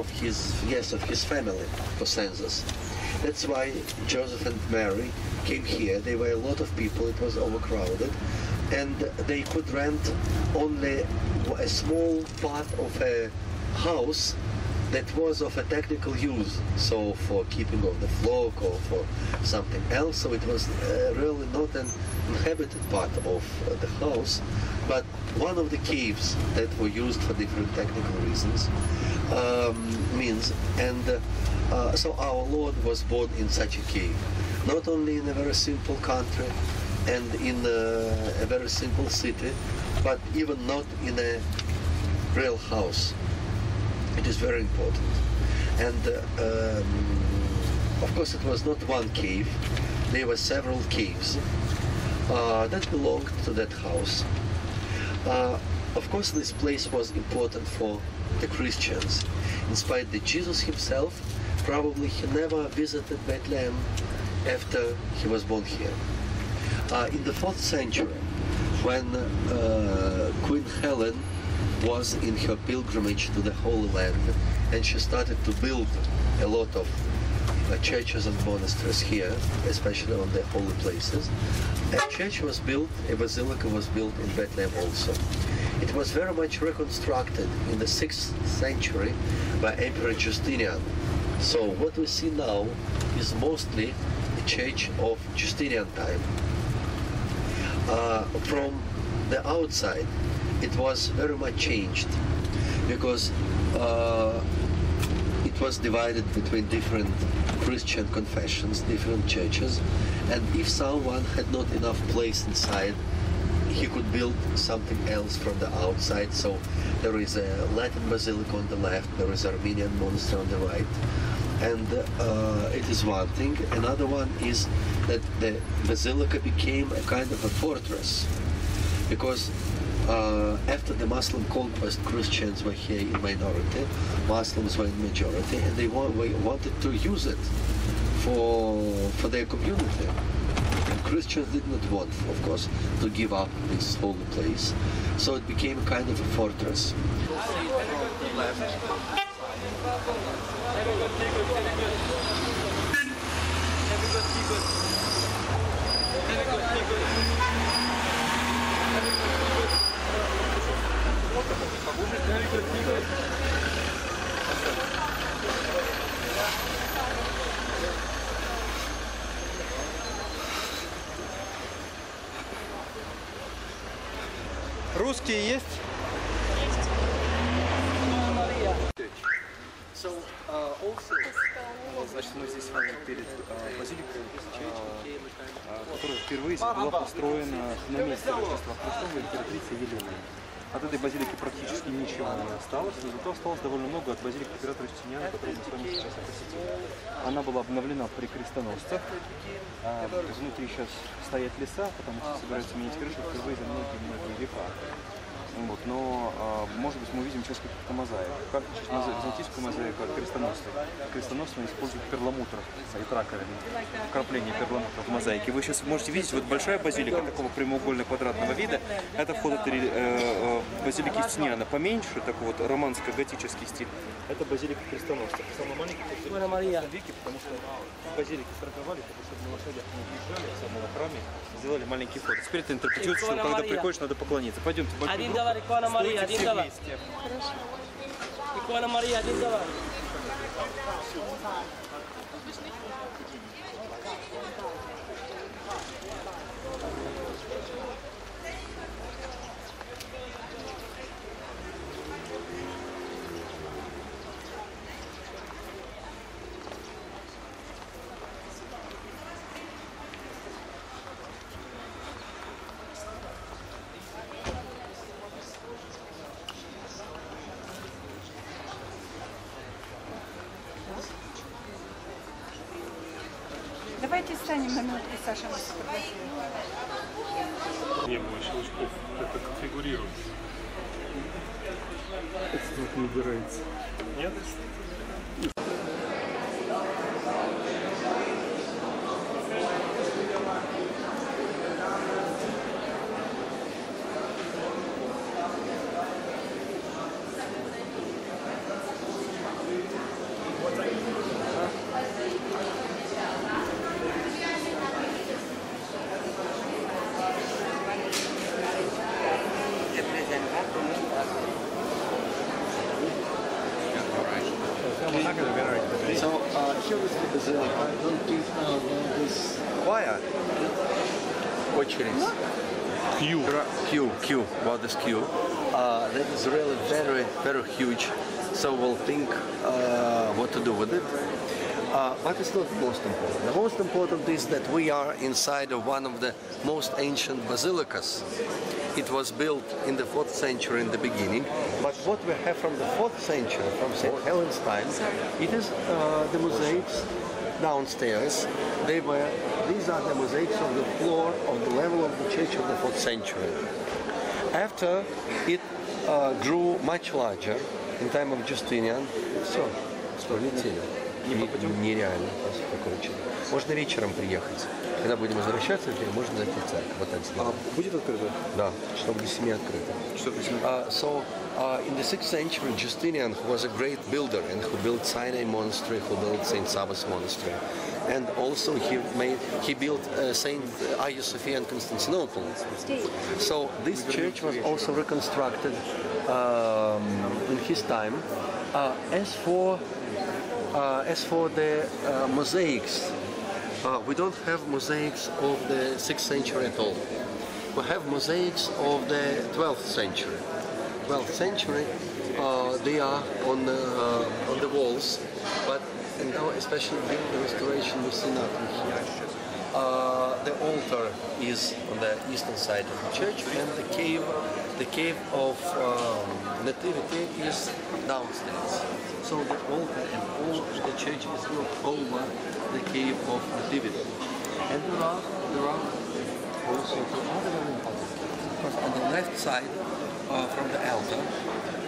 of his family for census. That's why Joseph and Mary came here. There were a lot of people, it was overcrowded, and they could rent only a small part of a house that was of a technical use, so for keeping of the flock or for something else. So it was really not an inhabited part of the house, but one of the caves that were used for different technical reasons. So our Lord was born in such a cave, not only in a very simple country and in a very simple city, but even not in a real house. It is very important. And of course it was not one cave, there were several caves that belonged to that house. Of course this place was important for the Christians, in spite that Jesus himself probably he never visited Bethlehem after he was born here. In the 4th century, when Queen Helen was in her pilgrimage to the Holy Land, and she started to build a lot of churches and monasteries here, especially on the holy places. A church was built, a basilica was built in Bethlehem also. It was very much reconstructed in the 6th century by Emperor Justinian. So what we see now is mostly a church of Justinian time. From the outside, it was very much changed because it was divided between different Christian confessions, different churches, and if someone had not enough place inside, he could build something else from the outside. So there is a Latin basilica on the left, there is an Armenian monastery on the right, and it is one thing. Another one is that the basilica became a kind of a fortress, because after the Muslim conquest, Christians were here in minority, Muslims were in majority, and they wanted to use it for their community. And Christians did not want, of course, to give up this holy place, so it became a kind of a fortress. Русские есть? So, also, Значит, мы здесь с вами перед базиликой, которая впервые была построена на месте Рождества Христова императрицы Елены. От этой базилики практически ничего не осталось, но зато осталось довольно много от базилики императора Justiniana, которую мы с вами сейчас посетили. Она была обновлена при крестоносцах. Внутри сейчас стоят леса, потому что собираются менять крышу впервые за многие века. Вот, но, может быть, мы увидим сейчас каких-то мозаик. Как византийскую мозаику от крестоносцев. Крестоносцы используют перламутр и раковины, вкрапление перламутра в мозаике. Вы сейчас можете видеть, вот большая базилика такого прямоугольно-квадратного вида. Это вход от базилики Justiniana. Поменьше, такой вот романско-готический стиль. Это базилика крестоносцев. Самый маленький в веке, потому что базилики торговали, чтобы на лошадях не въезжали в самом храме, сделали маленький вход. Теперь это интерпретируется, что когда приходишь, надо поклониться. Пойдемте в большой группу. Стойте все вместе. Икона Мария, один давай. Давайте встанем на минутку, Саша. Не было щелчков, это конфигурирует. Это тут не убирается. Нет? So here is the basilica. Don't give this choir. Очередь. Q. What is Q? That is really very, very huge. So we'll think what to do with it. But it's not the most important. The most important is that we are inside of one of the most ancient basilicas. It was built in the 4th century in the beginning, but what we have from the 4th century, from St. Helen's time, it is the mosaics downstairs. These are the mosaics of the floor of the level of the church of the 4th century. After it grew much larger in time of Justinian. Все, полетели. Нереально. Можно вечером приехать. Когда будем возвращаться, можно зайти в церковь. Вот так сделать. Будет открыто? Да, чтобы для семьи открыто. So, in the 6th century, Justinian, who was a great builder and who built Sinai Monastery, who built St. Sabas Monastery, and also he built St. Hagia Sophia in Constantinople. So this church was also reconstructed in his time. As for the mosaics, we don't have mosaics of the 6th century at all. We have mosaics of the 12th century. 12th century, they are on the walls, but now, especially during the restoration, we see nothing here. The altar is on the eastern side of the church, and the cave of Nativity is downstairs. So the altar and all the church is built over the cave of Nativity. And there are also two other very important. Because on the left side from the altar,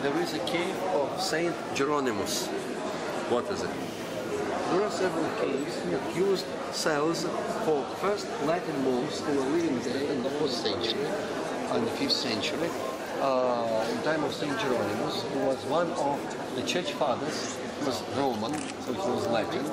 there is a cave of Saint Geronimus. What is it? There are several caves that used cells for first Latin monks who were living there in the 4th century and the 5th century, in time of Saint Geronimus, who was one of the church fathers. He was Roman, so he was Latin,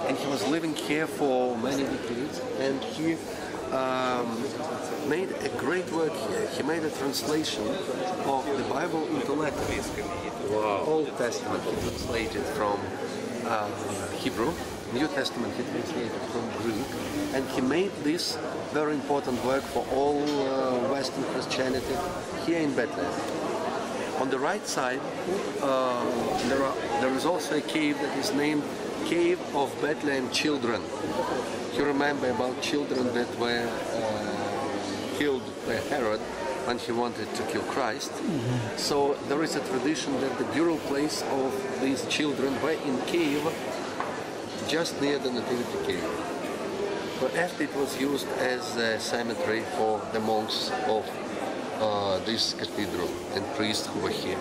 and he was living here for many decades, and he made a great work here. He made a translation of the Bible into Latin. Wow. Old Testament he translated from Hebrew, New Testament he translated from Greek, and he made this very important work for all Western Christianity here in Bethlehem. On the right side, there is also a cave that is named Cave of Bethlehem Children. You remember about children that were killed by Herod when he wanted to kill Christ. So there is a tradition that the burial place of these children were in cave just near the Nativity cave. But after it was used as a cemetery for the monks of this cathedral and priests who were here.